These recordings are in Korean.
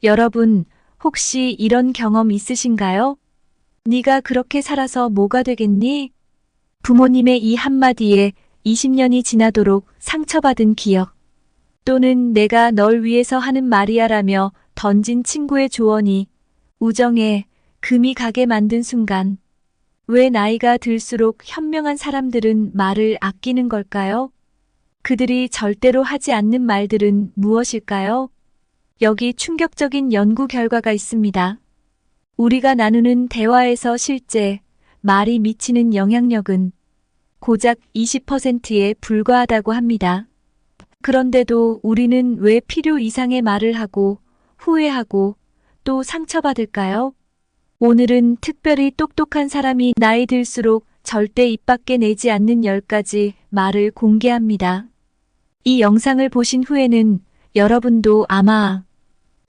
여러분, 혹시 이런 경험 있으신가요? 네가 그렇게 살아서 뭐가 되겠니? 부모님의 이 한마디에 20년이 지나도록 상처받은 기억. 또는 내가 널 위해서 하는 말이야라며 던진 친구의 조언이 우정에 금이 가게 만든 순간. 왜 나이가 들수록 현명한 사람들은 말을 아끼는 걸까요? 그들이 절대로 하지 않는 말들은 무엇일까요? 여기 충격적인 연구 결과가 있습니다. 우리가 나누는 대화에서 실제 말이 미치는 영향력은 고작 20%에 불과하다고 합니다. 그런데도 우리는 왜 필요 이상의 말을 하고 후회하고 또 상처받을까요? 오늘은 특별히 똑똑한 사람이 나이 들수록 절대 입 밖에 내지 않는 10가지 말을 공개합니다. 이 영상을 보신 후에는 여러분도 아마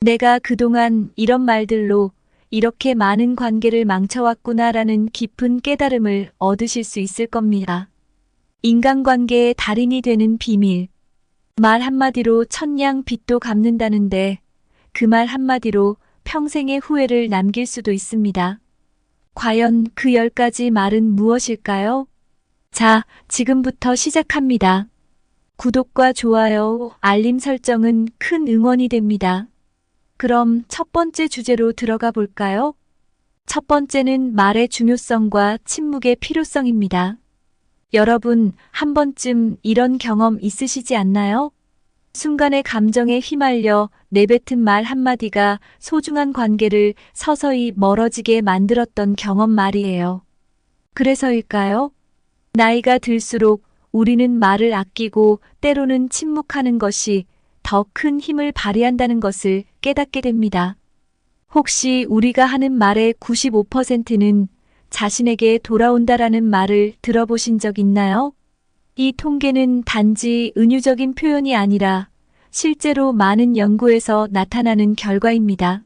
내가 그동안 이런 말들로 이렇게 많은 관계를 망쳐왔구나라는 깊은 깨달음을 얻으실 수 있을 겁니다. 인간관계의 달인이 되는 비밀. 말 한마디로 천냥 빚도 갚는다는데 그 말 한마디로 평생의 후회를 남길 수도 있습니다. 과연 그 10가지 말은 무엇일까요? 자, 지금부터 시작합니다. 구독과 좋아요, 알림 설정은 큰 응원이 됩니다. 그럼 첫 번째 주제로 들어가 볼까요? 첫 번째는 말의 중요성과 침묵의 필요성입니다. 여러분, 한 번쯤 이런 경험 있으시지 않나요? 순간의 감정에 휘말려 내뱉은 말 한마디가 소중한 관계를 서서히 멀어지게 만들었던 경험 말이에요. 그래서일까요? 나이가 들수록 우리는 말을 아끼고 때로는 침묵하는 것이 더 큰 힘을 발휘한다는 것을 깨닫게 됩니다. 혹시 우리가 하는 말의 95%는 자신에게 돌아온다라는 말을 들어보신 적 있나요? 이 통계는 단지 은유적인 표현이 아니라 실제로 많은 연구에서 나타나는 결과입니다.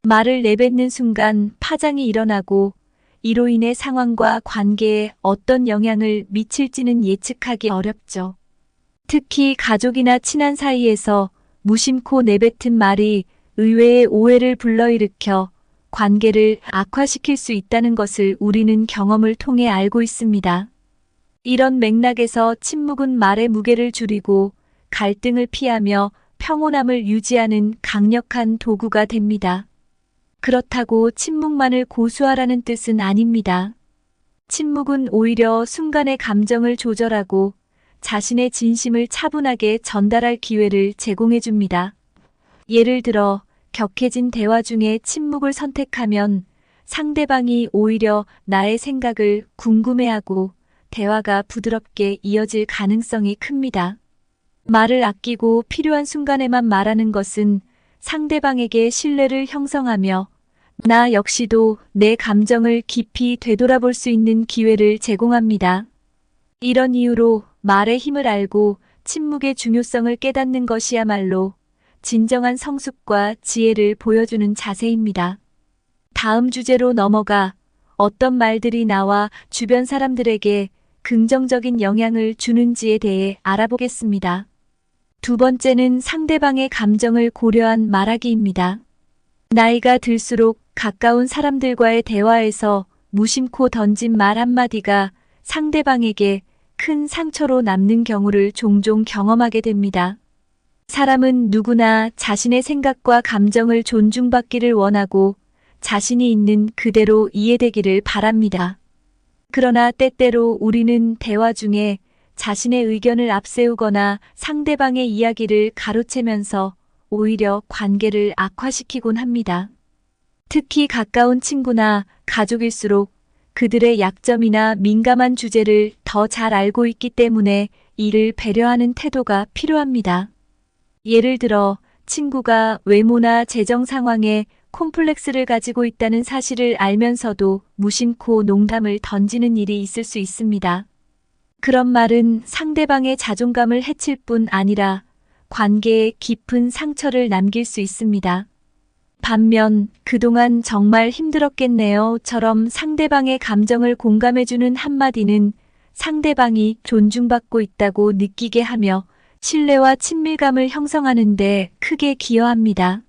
말을 내뱉는 순간 파장이 일어나고 이로 인해 상황과 관계에 어떤 영향을 미칠지는 예측하기 어렵죠. 특히 가족이나 친한 사이에서 무심코 내뱉은 말이 의외의 오해를 불러일으켜 관계를 악화시킬 수 있다는 것을 우리는 경험을 통해 알고 있습니다. 이런 맥락에서 침묵은 말의 무게를 줄이고 갈등을 피하며 평온함을 유지하는 강력한 도구가 됩니다. 그렇다고 침묵만을 고수하라는 뜻은 아닙니다. 침묵은 오히려 순간의 감정을 조절하고 자신의 진심을 차분하게 전달할 기회를 제공해 줍니다. 예를 들어 격해진 대화 중에 침묵을 선택하면 상대방이 오히려 나의 생각을 궁금해하고 대화가 부드럽게 이어질 가능성이 큽니다. 말을 아끼고 필요한 순간에만 말하는 것은 상대방에게 신뢰를 형성하며 나 역시도 내 감정을 깊이 되돌아볼 수 있는 기회를 제공합니다. 이런 이유로 말의 힘을 알고 침묵의 중요성을 깨닫는 것이야말로 진정한 성숙과 지혜를 보여주는 자세입니다. 다음 주제로 넘어가 어떤 말들이 나와 주변 사람들에게 긍정적인 영향을 주는지에 대해 알아보겠습니다. 두 번째는 상대방의 감정을 고려한 말하기입니다. 나이가 들수록 가까운 사람들과의 대화에서 무심코 던진 말 한마디가 상대방에게 큰 상처로 남는 경우를 종종 경험하게 됩니다. 사람은 누구나 자신의 생각과 감정을 존중받기를 원하고 자신이 있는 그대로 이해되기를 바랍니다. 그러나 때때로 우리는 대화 중에 자신의 의견을 앞세우거나 상대방의 이야기를 가로채면서 오히려 관계를 악화시키곤 합니다. 특히 가까운 친구나 가족일수록 그들의 약점이나 민감한 주제를 더 잘 알고 있기 때문에 이를 배려하는 태도가 필요합니다. 예를 들어 친구가 외모나 재정 상황에 콤플렉스를 가지고 있다는 사실을 알면서도 무심코 농담을 던지는 일이 있을 수 있습니다. 그런 말은 상대방의 자존감을 해칠 뿐 아니라 관계에 깊은 상처를 남길 수 있습니다. 반면 그동안 정말 힘들었겠네요처럼 상대방의 감정을 공감해주는 한마디는 상대방이 존중받고 있다고 느끼게 하며 신뢰와 친밀감을 형성하는 데 크게 기여합니다.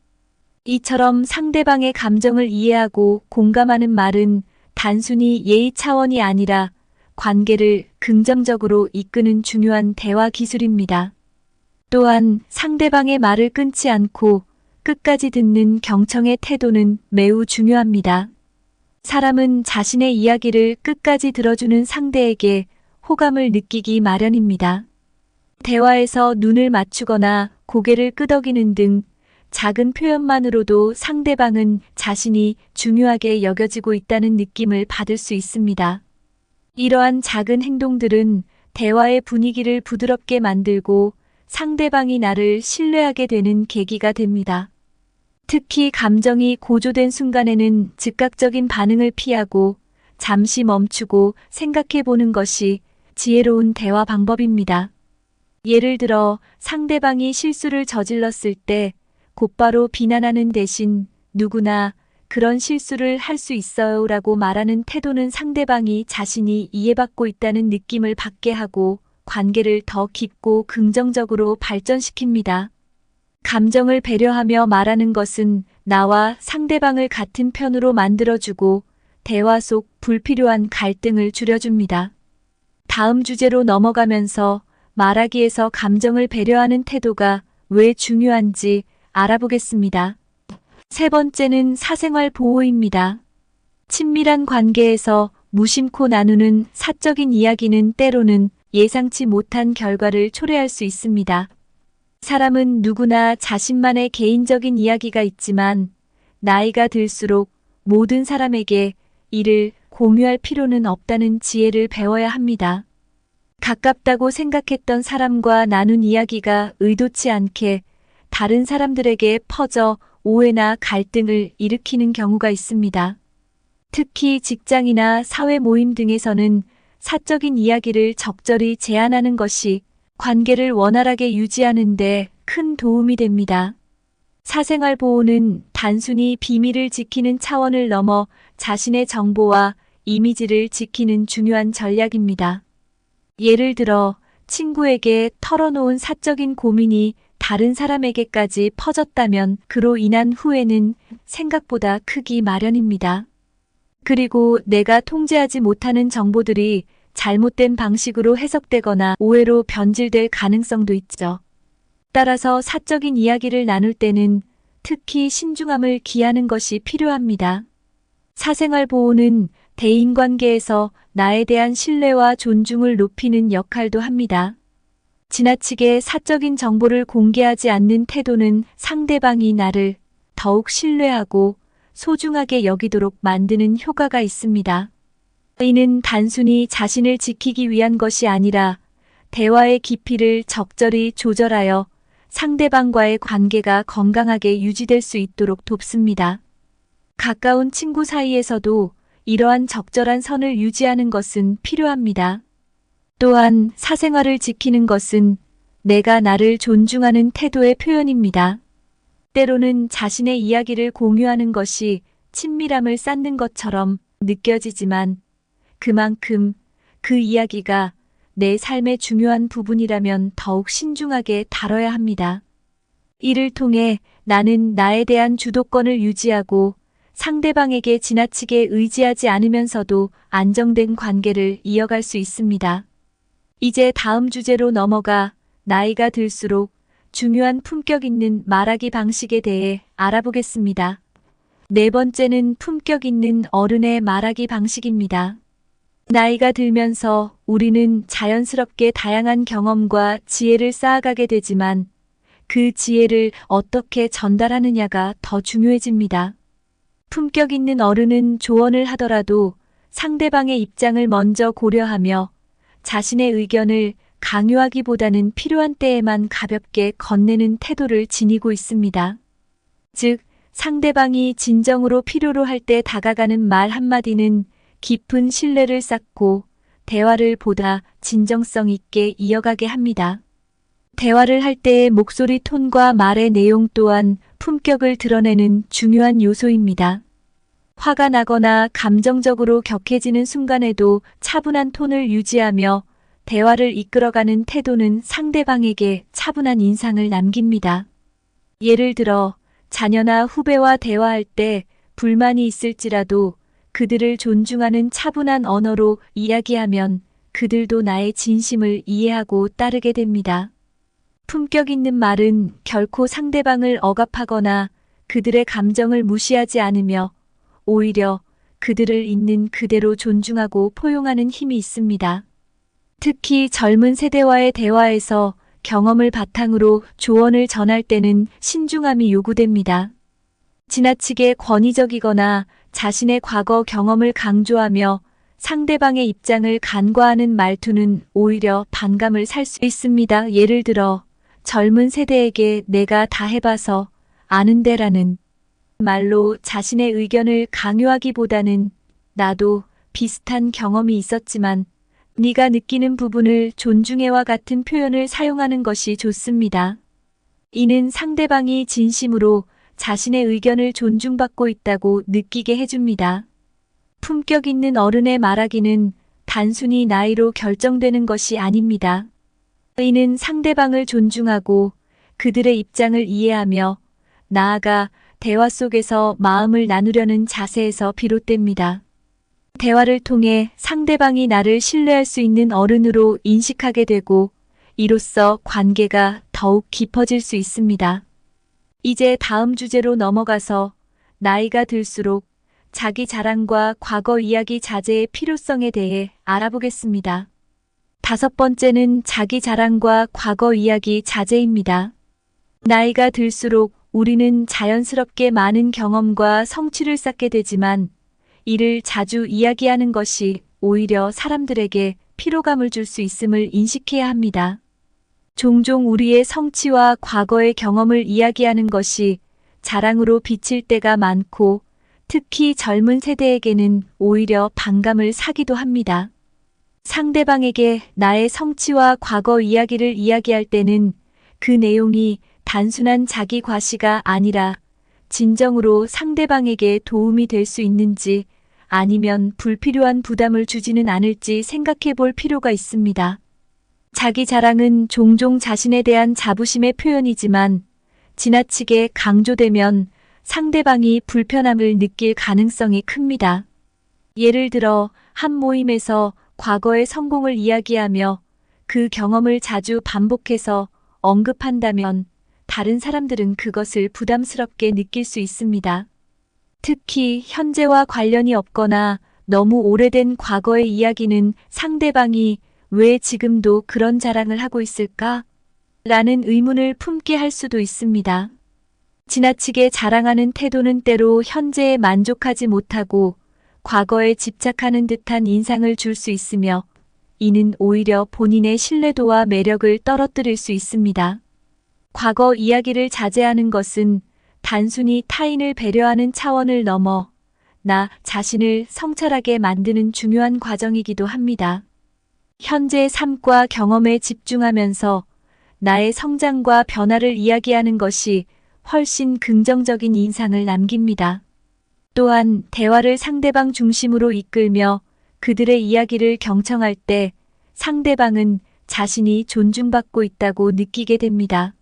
이처럼 상대방의 감정을 이해하고 공감하는 말은 단순히 예의 차원이 아니라 관계를 긍정적으로 이끄는 중요한 대화 기술입니다. 또한 상대방의 말을 끊지 않고 끝까지 듣는 경청의 태도는 매우 중요합니다. 사람은 자신의 이야기를 끝까지 들어주는 상대에게 호감을 느끼기 마련입니다. 대화에서 눈을 맞추거나 고개를 끄덕이는 등 작은 표현만으로도 상대방은 자신이 중요하게 여겨지고 있다는 느낌을 받을 수 있습니다. 이러한 작은 행동들은 대화의 분위기를 부드럽게 만들고 상대방이 나를 신뢰하게 되는 계기가 됩니다. 특히 감정이 고조된 순간에는 즉각적인 반응을 피하고 잠시 멈추고 생각해 보는 것이 지혜로운 대화 방법입니다. 예를 들어 상대방이 실수를 저질렀을 때 곧바로 비난하는 대신 누구나 그런 실수를 할 수 있어요 라고 말하는 태도는 상대방이 자신이 이해받고 있다는 느낌을 받게 하고 관계를 더 깊고 긍정적으로 발전시킵니다. 감정을 배려하며 말하는 것은 나와 상대방을 같은 편으로 만들어주고 대화 속 불필요한 갈등을 줄여줍니다. 다음 주제로 넘어가면서 말하기에서 감정을 배려하는 태도가 왜 중요한지 알아보겠습니다. 세 번째는 사생활 보호입니다. 친밀한 관계에서 무심코 나누는 사적인 이야기는 때로는 예상치 못한 결과를 초래할 수 있습니다. 사람은 누구나 자신만의 개인적인 이야기가 있지만 나이가 들수록 모든 사람에게 이를 공유할 필요는 없다는 지혜를 배워야 합니다. 가깝다고 생각했던 사람과 나눈 이야기가 의도치 않게 다른 사람들에게 퍼져 오해나 갈등을 일으키는 경우가 있습니다. 특히 직장이나 사회 모임 등에서는 사적인 이야기를 적절히 제한하는 것이 관계를 원활하게 유지하는 데 큰 도움이 됩니다. 사생활 보호는 단순히 비밀을 지키는 차원을 넘어 자신의 정보와 이미지를 지키는 중요한 전략입니다. 예를 들어 친구에게 털어놓은 사적인 고민이 다른 사람에게까지 퍼졌다면 그로 인한 후회는 생각보다 크기 마련입니다. 그리고 내가 통제하지 못하는 정보들이 잘못된 방식으로 해석되거나 오해로 변질될 가능성도 있죠. 따라서 사적인 이야기를 나눌 때는 특히 신중함을 기하는 것이 필요합니다. 사생활 보호는 대인관계에서 나에 대한 신뢰와 존중을 높이는 역할도 합니다. 지나치게 사적인 정보를 공개하지 않는 태도는 상대방이 나를 더욱 신뢰하고 소중하게 여기도록 만드는 효과가 있습니다. 이는 단순히 자신을 지키기 위한 것이 아니라 대화의 깊이를 적절히 조절하여 상대방과의 관계가 건강하게 유지될 수 있도록 돕습니다. 가까운 친구 사이에서도 이러한 적절한 선을 유지하는 것은 필요합니다. 또한 사생활을 지키는 것은 내가 나를 존중하는 태도의 표현입니다. 때로는 자신의 이야기를 공유하는 것이 친밀함을 쌓는 것처럼 느껴지지만 그만큼 그 이야기가 내 삶의 중요한 부분이라면 더욱 신중하게 다뤄야 합니다. 이를 통해 나는 나에 대한 주도권을 유지하고 상대방에게 지나치게 의지하지 않으면서도 안정된 관계를 이어갈 수 있습니다. 이제 다음 주제로 넘어가 나이가 들수록 중요한 품격 있는 말하기 방식에 대해 알아보겠습니다. 네 번째는 품격 있는 어른의 말하기 방식입니다. 나이가 들면서 우리는 자연스럽게 다양한 경험과 지혜를 쌓아가게 되지만 그 지혜를 어떻게 전달하느냐가 더 중요해집니다. 품격 있는 어른은 조언을 하더라도 상대방의 입장을 먼저 고려하며 자신의 의견을 강요하기보다는 필요한 때에만 가볍게 건네는 태도를 지니고 있습니다. 즉, 상대방이 진정으로 필요로 할 때 다가가는 말 한마디는 깊은 신뢰를 쌓고 대화를 보다 진정성 있게 이어가게 합니다. 대화를 할 때의 목소리 톤과 말의 내용 또한 품격을 드러내는 중요한 요소입니다. 화가 나거나 감정적으로 격해지는 순간에도 차분한 톤을 유지하며 대화를 이끌어가는 태도는 상대방에게 차분한 인상을 남깁니다. 예를 들어 자녀나 후배와 대화할 때 불만이 있을지라도 그들을 존중하는 차분한 언어로 이야기하면 그들도 나의 진심을 이해하고 따르게 됩니다. 품격 있는 말은 결코 상대방을 억압하거나 그들의 감정을 무시하지 않으며 오히려 그들을 있는 그대로 존중하고 포용하는 힘이 있습니다. 특히 젊은 세대와의 대화에서 경험을 바탕으로 조언을 전할 때는 신중함이 요구됩니다. 지나치게 권위적이거나 자신의 과거 경험을 강조하며 상대방의 입장을 간과하는 말투는 오히려 반감을 살 수 있습니다. 예를 들어 젊은 세대에게 내가 다 해봐서 아는데라는 말로 자신의 의견을 강요하기보다는 나도 비슷한 경험이 있었지만 네가 느끼는 부분을 존중해와 같은 표현을 사용하는 것이 좋습니다. 이는 상대방이 진심으로 자신의 의견을 존중받고 있다고 느끼게 해줍니다. 품격 있는 어른의 말하기는 단순히 나이로 결정되는 것이 아닙니다. 이는 상대방을 존중하고 그들의 입장을 이해하며 나아가 대화 속에서 마음을 나누려는 자세에서 비롯됩니다. 대화를 통해 상대방이 나를 신뢰할 수 있는 어른으로 인식하게 되고 이로써 관계가 더욱 깊어질 수 있습니다. 이제 다음 주제로 넘어가서 나이가 들수록 자기 자랑과 과거 이야기 자제의 필요성에 대해 알아보겠습니다. 5번째는 자기 자랑과 과거 이야기 자제입니다. 나이가 들수록 우리는 자연스럽게 많은 경험과 성취를 쌓게 되지만 이를 자주 이야기하는 것이 오히려 사람들에게 피로감을 줄 수 있음을 인식해야 합니다. 종종 우리의 성취와 과거의 경험을 이야기하는 것이 자랑으로 비칠 때가 많고 특히 젊은 세대에게는 오히려 반감을 사기도 합니다. 상대방에게 나의 성취와 과거 이야기를 이야기할 때는 그 내용이 단순한 자기 과시가 아니라 진정으로 상대방에게 도움이 될 수 있는지 아니면 불필요한 부담을 주지는 않을지 생각해 볼 필요가 있습니다. 자기 자랑은 종종 자신에 대한 자부심의 표현이지만 지나치게 강조되면 상대방이 불편함을 느낄 가능성이 큽니다. 예를 들어 한 모임에서 과거의 성공을 이야기하며 그 경험을 자주 반복해서 언급한다면 다른 사람들은 그것을 부담스럽게 느낄 수 있습니다. 특히 현재와 관련이 없거나 너무 오래된 과거의 이야기는 상대방이 왜 지금도 그런 자랑을 하고 있을까? 라는 의문을 품게 할 수도 있습니다. 지나치게 자랑하는 태도는 때로 현재에 만족하지 못하고 과거에 집착하는 듯한 인상을 줄 수 있으며 이는 오히려 본인의 신뢰도와 매력을 떨어뜨릴 수 있습니다. 과거 이야기를 자제하는 것은 단순히 타인을 배려하는 차원을 넘어 나 자신을 성찰하게 만드는 중요한 과정이기도 합니다. 현재의 삶과 경험에 집중하면서 나의 성장과 변화를 이야기하는 것이 훨씬 긍정적인 인상을 남깁니다. 또한 대화를 상대방 중심으로 이끌며 그들의 이야기를 경청할 때 상대방은 자신이 존중받고 있다고 느끼게 됩니다.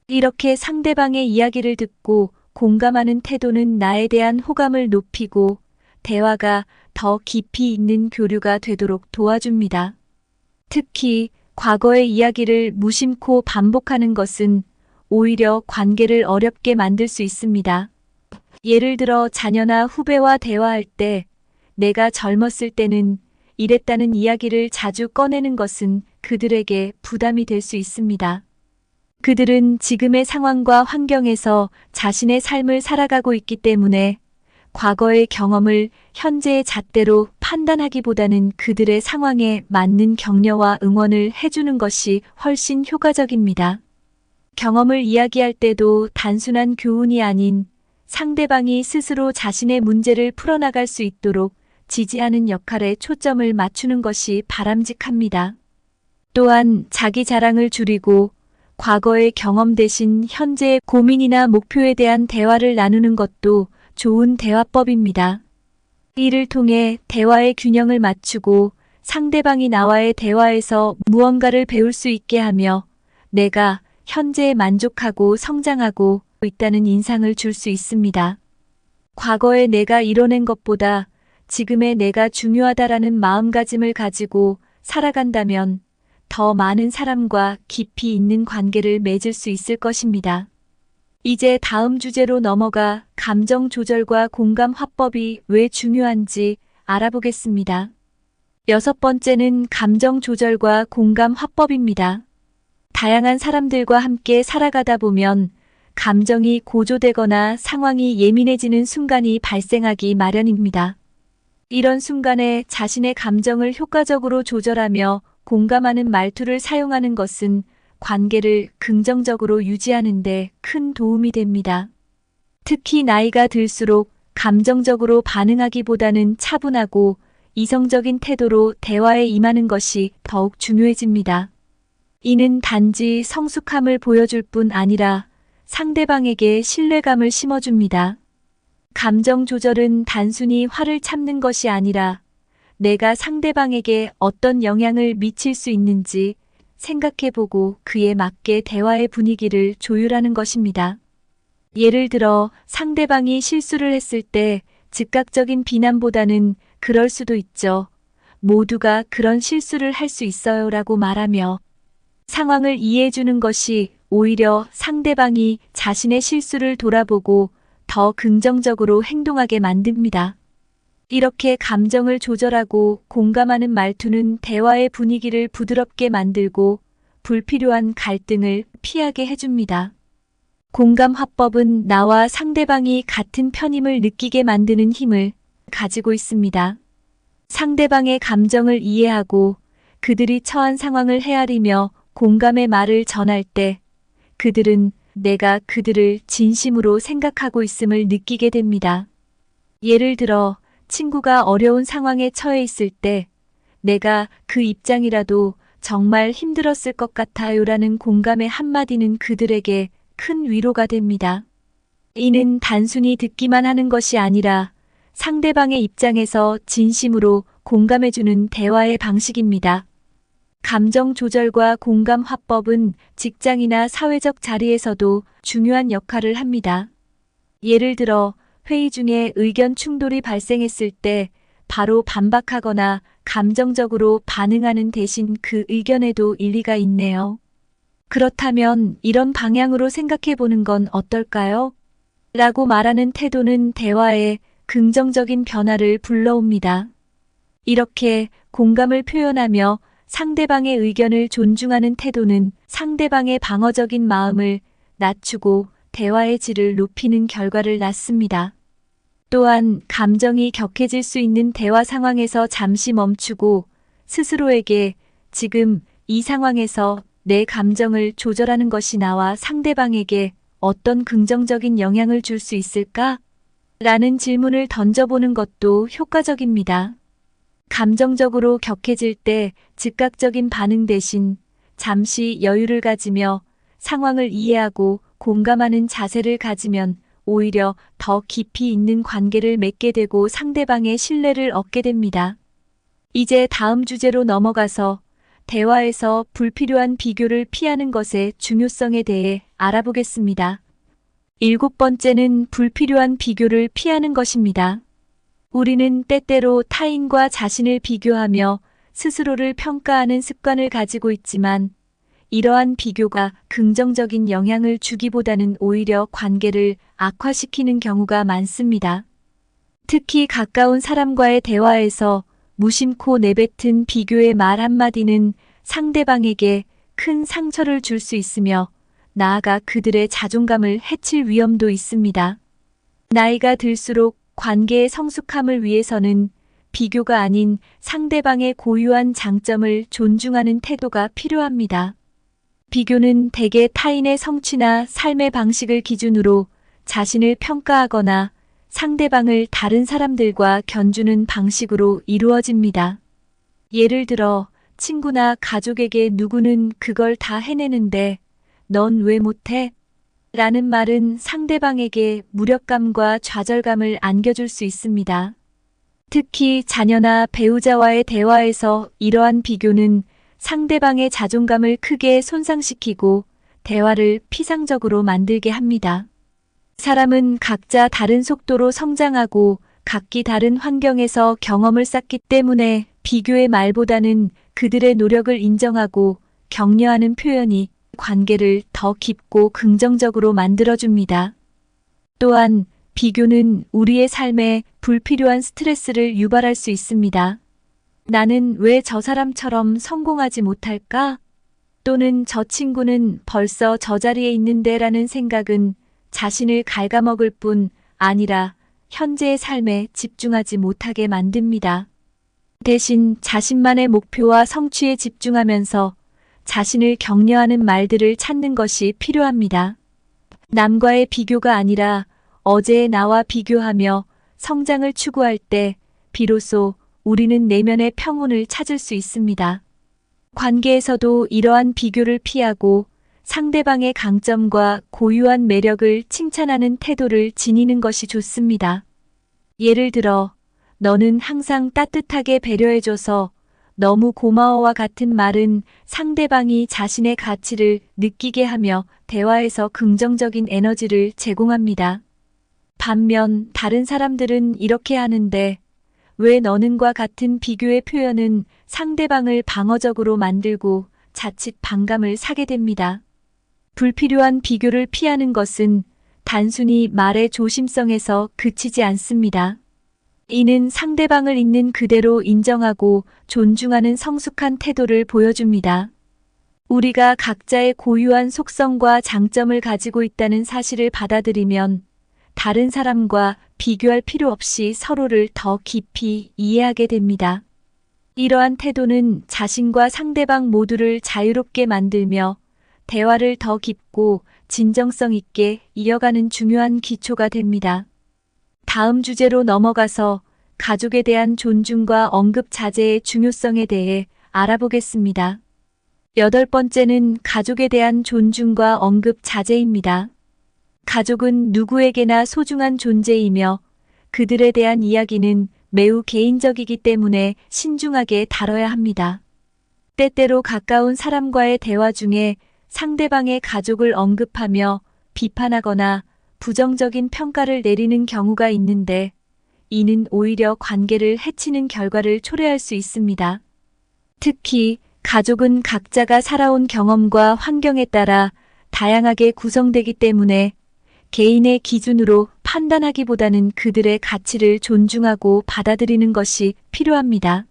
이렇게 상대방의 이야기를 듣고 공감하는 태도는 나에 대한 호감을 높이고 대화가 더 깊이 있는 교류가 되도록 도와줍니다. 특히 과거의 이야기를 무심코 반복하는 것은 오히려 관계를 어렵게 만들 수 있습니다. 예를 들어 자녀나 후배와 대화할 때 내가 젊었을 때는 이랬다는 이야기를 자주 꺼내는 것은 그들에게 부담이 될 수 있습니다. 그들은 지금의 상황과 환경에서 자신의 삶을 살아가고 있기 때문에 과거의 경험을 현재의 잣대로 판단하기보다는 그들의 상황에 맞는 격려와 응원을 해주는 것이 훨씬 효과적입니다. 경험을 이야기할 때도 단순한 교훈이 아닌 상대방이 스스로 자신의 문제를 풀어나갈 수 있도록 지지하는 역할에 초점을 맞추는 것이 바람직합니다. 또한 자기 자랑을 줄이고 과거의 경험 대신 현재의 고민이나 목표에 대한 대화를 나누는 것도 좋은 대화법입니다. 이를 통해 대화의 균형을 맞추고 상대방이 나와의 대화에서 무언가를 배울 수 있게 하며 내가 현재에 만족하고 성장하고 있다는 인상을 줄 수 있습니다. 과거의 내가 이뤄낸 것보다 지금의 내가 중요하다라는 마음가짐을 가지고 살아간다면 더 많은 사람과 깊이 있는 관계를 맺을 수 있을 것입니다. 이제 다음 주제로 넘어가 감정 조절과 공감 화법이 왜 중요한지 알아보겠습니다. 6번째는 감정 조절과 공감 화법입니다. 다양한 사람들과 함께 살아가다 보면 감정이 고조되거나 상황이 예민해지는 순간이 발생하기 마련입니다. 이런 순간에 자신의 감정을 효과적으로 조절하며 공감하는 말투를 사용하는 것은 관계를 긍정적으로 유지하는 데 큰 도움이 됩니다. 특히 나이가 들수록 감정적으로 반응하기보다는 차분하고 이성적인 태도로 대화에 임하는 것이 더욱 중요해집니다. 이는 단지 성숙함을 보여줄 뿐 아니라 상대방에게 신뢰감을 심어줍니다. 감정 조절은 단순히 화를 참는 것이 아니라 내가 상대방에게 어떤 영향을 미칠 수 있는지 생각해보고 그에 맞게 대화의 분위기를 조율하는 것입니다. 예를 들어 상대방이 실수를 했을 때 즉각적인 비난보다는 그럴 수도 있죠. 모두가 그런 실수를 할 수 있어요 라고 말하며 상황을 이해해주는 것이 오히려 상대방이 자신의 실수를 돌아보고 더 긍정적으로 행동하게 만듭니다. 이렇게 감정을 조절하고 공감하는 말투는 대화의 분위기를 부드럽게 만들고 불필요한 갈등을 피하게 해줍니다. 공감 화법은 나와 상대방이 같은 편임을 느끼게 만드는 힘을 가지고 있습니다. 상대방의 감정을 이해하고 그들이 처한 상황을 헤아리며 공감의 말을 전할 때 그들은 내가 그들을 진심으로 생각하고 있음을 느끼게 됩니다. 예를 들어 친구가 어려운 상황에 처해 있을 때 내가 그 입장이라도 정말 힘들었을 것 같아요라는 공감의 한마디는 그들에게 큰 위로가 됩니다. 이는 단순히 듣기만 하는 것이 아니라 상대방의 입장에서 진심으로 공감해주는 대화의 방식입니다. 감정 조절과 공감 화법은 직장이나 사회적 자리에서도 중요한 역할을 합니다. 예를 들어 회의 중에 의견 충돌이 발생했을 때 바로 반박하거나 감정적으로 반응하는 대신 그 의견에도 일리가 있네요. 그렇다면 이런 방향으로 생각해 보는 건 어떨까요? 라고 말하는 태도는 대화에 긍정적인 변화를 불러옵니다. 이렇게 공감을 표현하며 상대방의 의견을 존중하는 태도는 상대방의 방어적인 마음을 낮추고 대화의 질을 높이는 결과를 낳습니다. 또한 감정이 격해질 수 있는 대화 상황에서 잠시 멈추고 스스로에게 지금 이 상황에서 내 감정을 조절하는 것이 나와 상대방에게 어떤 긍정적인 영향을 줄 수 있을까? 라는 질문을 던져보는 것도 효과적입니다. 감정적으로 격해질 때 즉각적인 반응 대신 잠시 여유를 가지며 상황을 이해하고 공감하는 자세를 가지면 오히려 더 깊이 있는 관계를 맺게 되고 상대방의 신뢰를 얻게 됩니다. 이제 다음 주제로 넘어가서 대화에서 불필요한 비교를 피하는 것의 중요성에 대해 알아보겠습니다. 7번째는 불필요한 비교를 피하는 것입니다. 우리는 때때로 타인과 자신을 비교하며 스스로를 평가하는 습관을 가지고 있지만 이러한 비교가 긍정적인 영향을 주기보다는 오히려 관계를 악화시키는 경우가 많습니다. 특히 가까운 사람과의 대화에서 무심코 내뱉은 비교의 말 한마디는 상대방에게 큰 상처를 줄 수 있으며 나아가 그들의 자존감을 해칠 위험도 있습니다. 나이가 들수록 관계의 성숙함을 위해서는 비교가 아닌 상대방의 고유한 장점을 존중하는 태도가 필요합니다. 비교는 대개 타인의 성취나 삶의 방식을 기준으로 자신을 평가하거나 상대방을 다른 사람들과 견주는 방식으로 이루어집니다. 예를 들어 친구나 가족에게 누구는 그걸 다 해내는데 넌 왜 못해? 라는 말은 상대방에게 무력감과 좌절감을 안겨줄 수 있습니다. 특히 자녀나 배우자와의 대화에서 이러한 비교는 상대방의 자존감을 크게 손상시키고 대화를 피상적으로 만들게 합니다. 사람은 각자 다른 속도로 성장하고 각기 다른 환경에서 경험을 쌓기 때문에 비교의 말보다는 그들의 노력을 인정하고 격려하는 표현이 관계를 더 깊고 긍정적으로 만들어줍니다. 또한 비교는 우리의 삶에 불필요한 스트레스를 유발할 수 있습니다. 나는 왜 저 사람처럼 성공하지 못할까? 또는 저 친구는 벌써 저 자리에 있는데 라는 생각은 자신을 갉아먹을 뿐 아니라 현재의 삶에 집중하지 못하게 만듭니다. 대신 자신만의 목표와 성취에 집중하면서 자신을 격려하는 말들을 찾는 것이 필요합니다. 남과의 비교가 아니라 어제의 나와 비교하며 성장을 추구할 때 비로소 우리는 내면의 평온을 찾을 수 있습니다. 관계에서도 이러한 비교를 피하고 상대방의 강점과 고유한 매력을 칭찬하는 태도를 지니는 것이 좋습니다. 예를 들어, 너는 항상 따뜻하게 배려해줘서 너무 고마워와 같은 말은 상대방이 자신의 가치를 느끼게 하며 대화에서 긍정적인 에너지를 제공합니다. 반면 다른 사람들은 이렇게 하는데 왜 너는과 같은 비교의 표현은 상대방을 방어적으로 만들고 자칫 반감을 사게 됩니다. 불필요한 비교를 피하는 것은 단순히 말의 조심성에서 그치지 않습니다. 이는 상대방을 있는 그대로 인정하고 존중하는 성숙한 태도를 보여줍니다. 우리가 각자의 고유한 속성과 장점을 가지고 있다는 사실을 받아들이면 다른 사람과 비교할 필요 없이 서로를 더 깊이 이해하게 됩니다. 이러한 태도는 자신과 상대방 모두를 자유롭게 만들며 대화를 더 깊고 진정성 있게 이어가는 중요한 기초가 됩니다. 다음 주제로 넘어가서 가족에 대한 존중과 언급 자제의 중요성에 대해 알아보겠습니다. 8번째는 가족에 대한 존중과 언급 자제입니다. 가족은 누구에게나 소중한 존재이며 그들에 대한 이야기는 매우 개인적이기 때문에 신중하게 다뤄야 합니다. 때때로 가까운 사람과의 대화 중에 상대방의 가족을 언급하며 비판하거나 부정적인 평가를 내리는 경우가 있는데 이는 오히려 관계를 해치는 결과를 초래할 수 있습니다. 특히 가족은 각자가 살아온 경험과 환경에 따라 다양하게 구성되기 때문에 개인의 기준으로 판단하기보다는 그들의 가치를 존중하고 받아들이는 것이 필요합니다.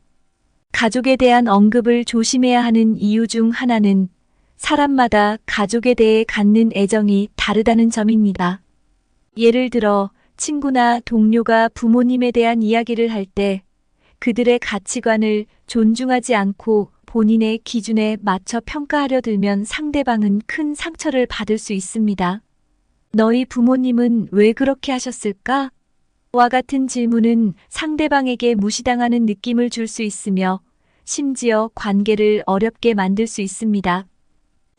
가족에 대한 언급을 조심해야 하는 이유 중 하나는 사람마다 가족에 대해 갖는 애정이 다르다는 점입니다. 예를 들어 친구나 동료가 부모님에 대한 이야기를 할 때 그들의 가치관을 존중하지 않고 본인의 기준에 맞춰 평가하려 들면 상대방은 큰 상처를 받을 수 있습니다. 너희 부모님은 왜 그렇게 하셨을까? 와 같은 질문은 상대방에게 무시당하는 느낌을 줄 수 있으며 심지어 관계를 어렵게 만들 수 있습니다.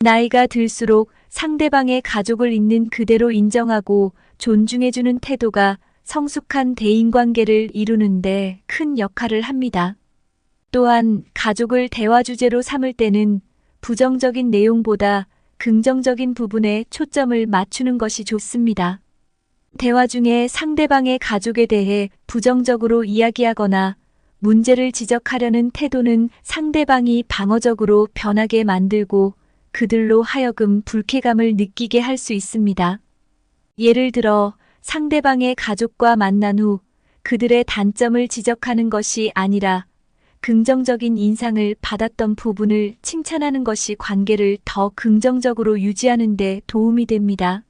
나이가 들수록 상대방의 가족을 있는 그대로 인정하고 존중해주는 태도가 성숙한 대인관계를 이루는데 큰 역할을 합니다. 또한 가족을 대화 주제로 삼을 때는 부정적인 내용보다 긍정적인 부분에 초점을 맞추는 것이 좋습니다. 대화 중에 상대방의 가족에 대해 부정적으로 이야기하거나 문제를 지적하려는 태도는 상대방이 방어적으로 변하게 만들고 그들로 하여금 불쾌감을 느끼게 할 수 있습니다. 예를 들어 상대방의 가족과 만난 후 그들의 단점을 지적하는 것이 아니라 긍정적인 인상을 받았던 부분을 칭찬하는 것이 관계를 더 긍정적으로 유지하는 데 도움이 됩니다.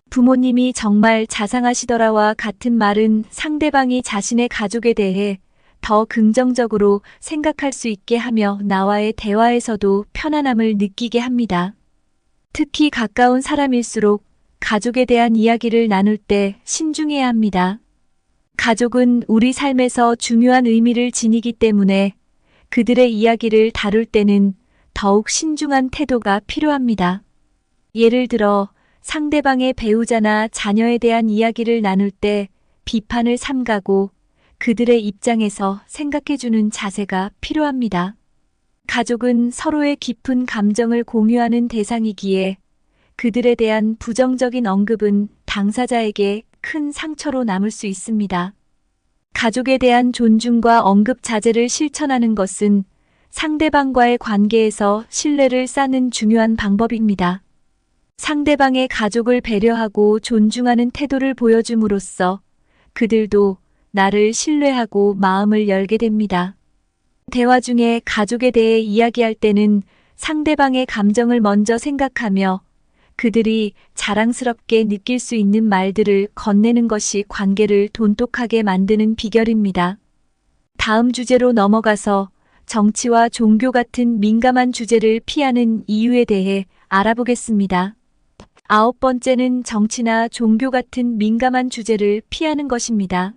부모님이 정말 자상하시더라와 같은 말은 상대방이 자신의 가족에 대해 더 긍정적으로 생각할 수 있게 하며 나와의 대화에서도 편안함을 느끼게 합니다. 특히 가까운 사람일수록 가족에 대한 이야기를 나눌 때 신중해야 합니다. 가족은 우리 삶에서 중요한 의미를 지니기 때문에 그들의 이야기를 다룰 때는 더욱 신중한 태도가 필요합니다. 예를 들어 상대방의 배우자나 자녀에 대한 이야기를 나눌 때 비판을 삼가고 그들의 입장에서 생각해주는 자세가 필요합니다. 가족은 서로의 깊은 감정을 공유하는 대상이기에 그들에 대한 부정적인 언급은 당사자에게 큰 상처로 남을 수 있습니다. 가족에 대한 존중과 언급 자제를 실천하는 것은 상대방과의 관계에서 신뢰를 쌓는 중요한 방법입니다. 상대방의 가족을 배려하고 존중하는 태도를 보여줌으로써 그들도 나를 신뢰하고 마음을 열게 됩니다. 대화 중에 가족에 대해 이야기할 때는 상대방의 감정을 먼저 생각하며 그들이 자랑스럽게 느낄 수 있는 말들을 건네는 것이 관계를 돈독하게 만드는 비결입니다. 다음 주제로 넘어가서 정치와 종교 같은 민감한 주제를 피하는 이유에 대해 알아보겠습니다. 9번째는 정치나 종교 같은 민감한 주제를 피하는 것입니다.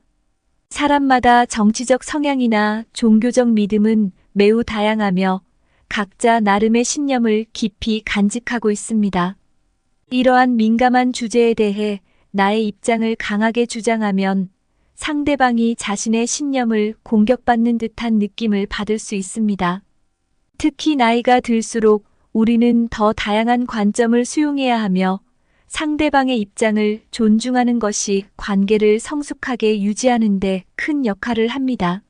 사람마다 정치적 성향이나 종교적 믿음은 매우 다양하며 각자 나름의 신념을 깊이 간직하고 있습니다. 이러한 민감한 주제에 대해 나의 입장을 강하게 주장하면 상대방이 자신의 신념을 공격받는 듯한 느낌을 받을 수 있습니다. 특히 나이가 들수록 우리는 더 다양한 관점을 수용해야 하며 상대방의 입장을 존중하는 것이 관계를 성숙하게 유지하는 데 큰 역할을 합니다.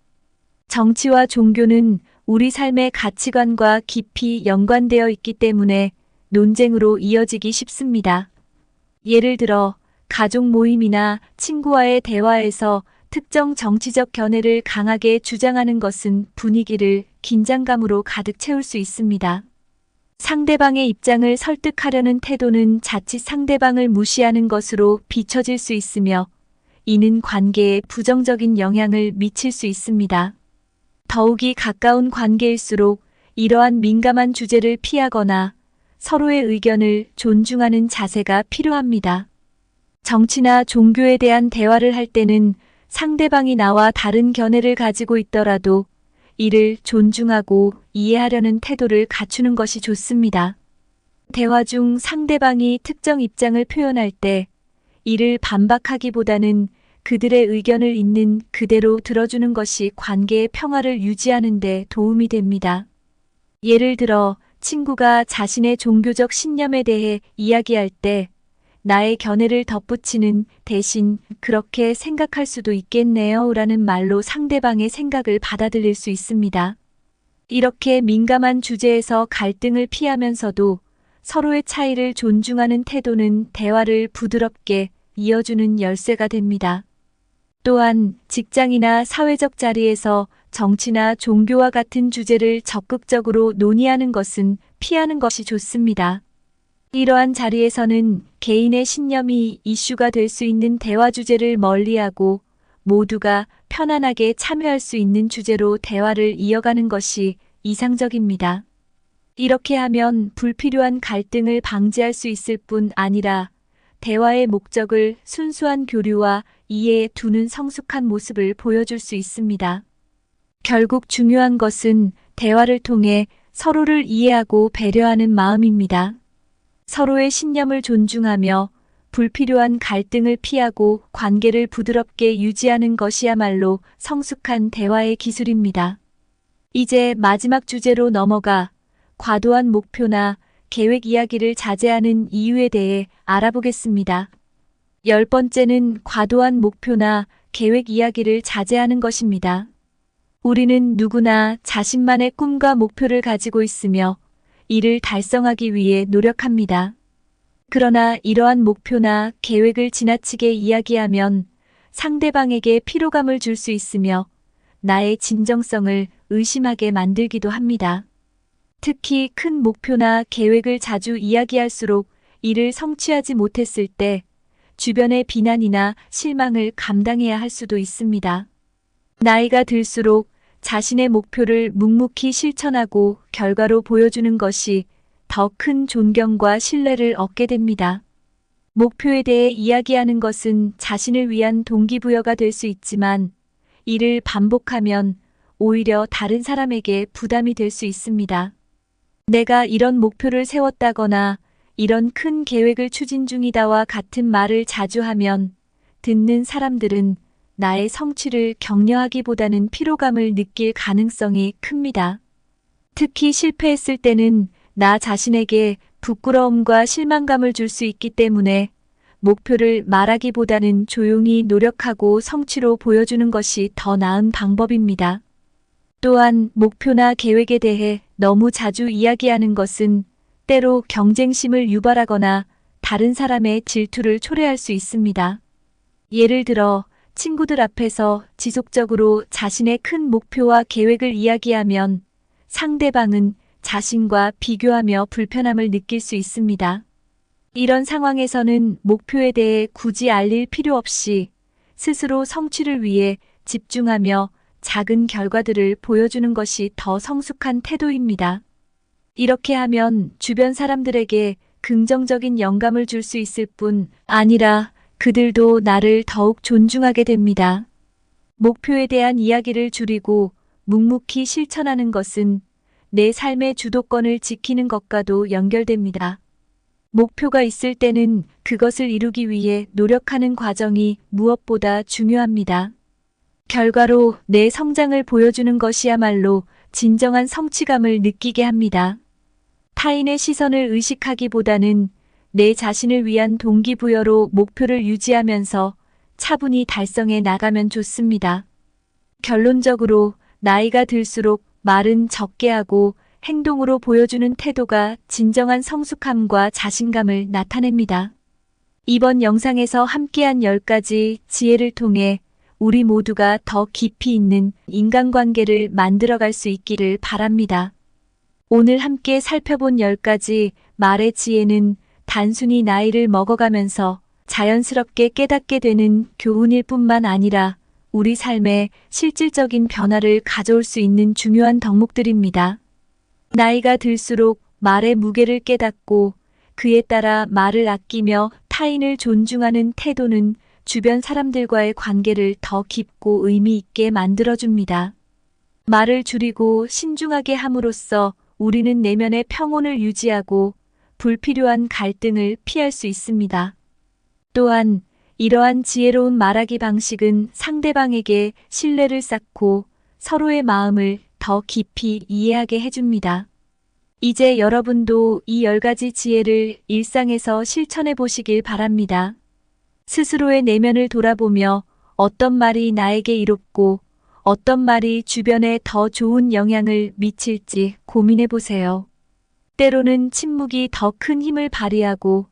정치와 종교는 우리 삶의 가치관과 깊이 연관되어 있기 때문에 논쟁으로 이어지기 쉽습니다. 예를 들어 가족 모임이나 친구와의 대화에서 특정 정치적 견해를 강하게 주장하는 것은 분위기를 긴장감으로 가득 채울 수 있습니다. 상대방의 입장을 설득하려는 태도는 자칫 상대방을 무시하는 것으로 비춰질 수 있으며 이는 관계에 부정적인 영향을 미칠 수 있습니다. 더욱이 가까운 관계일수록 이러한 민감한 주제를 피하거나 서로의 의견을 존중하는 자세가 필요합니다. 정치나 종교에 대한 대화를 할 때는 상대방이 나와 다른 견해를 가지고 있더라도 이를 존중하고 이해하려는 태도를 갖추는 것이 좋습니다. 대화 중 상대방이 특정 입장을 표현할 때 이를 반박하기보다는 그들의 의견을 있는 그대로 들어주는 것이 관계의 평화를 유지하는 데 도움이 됩니다. 예를 들어 친구가 자신의 종교적 신념에 대해 이야기할 때 나의 견해를 덧붙이는 대신 그렇게 생각할 수도 있겠네요 라는 말로 상대방의 생각을 받아들일 수 있습니다. 이렇게 민감한 주제에서 갈등을 피하면서도 서로의 차이를 존중하는 태도는 대화를 부드럽게 이어주는 열쇠가 됩니다. 또한 직장이나 사회적 자리에서 정치나 종교와 같은 주제를 적극적으로 논의하는 것은 피하는 것이 좋습니다. 이러한 자리에서는 개인의 신념이 이슈가 될 수 있는 대화 주제를 멀리하고 모두가 편안하게 참여할 수 있는 주제로 대화를 이어가는 것이 이상적입니다. 이렇게 하면 불필요한 갈등을 방지할 수 있을 뿐 아니라 대화의 목적을 순수한 교류와 이해에 두는 성숙한 모습을 보여줄 수 있습니다. 결국 중요한 것은 대화를 통해 서로를 이해하고 배려하는 마음입니다. 서로의 신념을 존중하며 불필요한 갈등을 피하고 관계를 부드럽게 유지하는 것이야말로 성숙한 대화의 기술입니다. 이제 마지막 주제로 넘어가 과도한 목표나 계획 이야기를 자제하는 이유에 대해 알아보겠습니다. 10번째는 과도한 목표나 계획 이야기를 자제하는 것입니다. 우리는 누구나 자신만의 꿈과 목표를 가지고 있으며 이를 달성하기 위해 노력합니다. 그러나 이러한 목표나 계획을 지나치게 이야기하면 상대방에게 피로감을 줄 수 있으며 나의 진정성을 의심하게 만들기도 합니다. 특히 큰 목표나 계획을 자주 이야기할수록 이를 성취하지 못했을 때 주변의 비난이나 실망을 감당해야 할 수도 있습니다. 나이가 들수록 자신의 목표를 묵묵히 실천하고 결과로 보여주는 것이 더 큰 존경과 신뢰를 얻게 됩니다. 목표에 대해 이야기하는 것은 자신을 위한 동기부여가 될 수 있지만 이를 반복하면 오히려 다른 사람에게 부담이 될 수 있습니다. 내가 이런 목표를 세웠다거나 이런 큰 계획을 추진 중이다와 같은 말을 자주 하면 듣는 사람들은 나의 성취를 격려하기보다는 피로감을 느낄 가능성이 큽니다. 특히 실패했을 때는 나 자신에게 부끄러움과 실망감을 줄 수 있기 때문에 목표를 말하기보다는 조용히 노력하고 성취로 보여주는 것이 더 나은 방법입니다. 또한 목표나 계획에 대해 너무 자주 이야기하는 것은 때로 경쟁심을 유발하거나 다른 사람의 질투를 초래할 수 있습니다. 예를 들어 친구들 앞에서 지속적으로 자신의 큰 목표와 계획을 이야기하면 상대방은 자신과 비교하며 불편함을 느낄 수 있습니다. 이런 상황에서는 목표에 대해 굳이 알릴 필요 없이 스스로 성취를 위해 집중하며 작은 결과들을 보여주는 것이 더 성숙한 태도입니다. 이렇게 하면 주변 사람들에게 긍정적인 영감을 줄 수 있을 뿐 아니라 그들도 나를 더욱 존중하게 됩니다. 목표에 대한 이야기를 줄이고 묵묵히 실천하는 것은 내 삶의 주도권을 지키는 것과도 연결됩니다. 목표가 있을 때는 그것을 이루기 위해 노력하는 과정이 무엇보다 중요합니다. 결과로 내 성장을 보여주는 것이야말로 진정한 성취감을 느끼게 합니다. 타인의 시선을 의식하기보다는 내 자신을 위한 동기부여로 목표를 유지하면서 차분히 달성해 나가면 좋습니다. 결론적으로 나이가 들수록 말은 적게 하고 행동으로 보여주는 태도가 진정한 성숙함과 자신감을 나타냅니다. 이번 영상에서 함께한 10가지 지혜를 통해 우리 모두가 더 깊이 있는 인간관계를 만들어갈 수 있기를 바랍니다. 오늘 함께 살펴본 10가지 말의 지혜는 단순히 나이를 먹어가면서 자연스럽게 깨닫게 되는 교훈일 뿐만 아니라 우리 삶에 실질적인 변화를 가져올 수 있는 중요한 덕목들입니다. 나이가 들수록 말의 무게를 깨닫고 그에 따라 말을 아끼며 타인을 존중하는 태도는 주변 사람들과의 관계를 더 깊고 의미 있게 만들어줍니다. 말을 줄이고 신중하게 함으로써 우리는 내면의 평온을 유지하고 불필요한 갈등을 피할 수 있습니다. 또한 이러한 지혜로운 말하기 방식은 상대방에게 신뢰를 쌓고 서로의 마음을 더 깊이 이해하게 해줍니다. 이제 여러분도 이 10가지 지혜를 일상에서 실천해 보시길 바랍니다. 스스로의 내면을 돌아보며 어떤 말이 나에게 이롭고 어떤 말이 주변에 더 좋은 영향을 미칠지 고민해 보세요. 때로는 침묵이 더 큰 힘을 발휘하고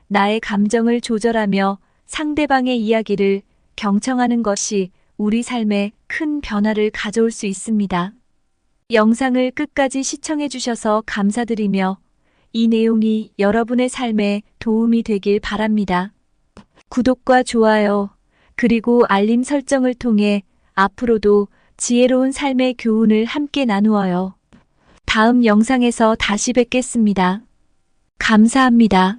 나의 감정을 조절하며 상대방의 이야기를 경청하는 것이 우리 삶에 큰 변화를 가져올 수 있습니다. 영상을 끝까지 시청해 주셔서 감사드리며 이 내용이 여러분의 삶에 도움이 되길 바랍니다. 구독과 좋아요, 그리고 알림 설정을 통해 앞으로도 지혜로운 삶의 교훈을 함께 나누어요. 다음 영상에서 다시 뵙겠습니다. 감사합니다.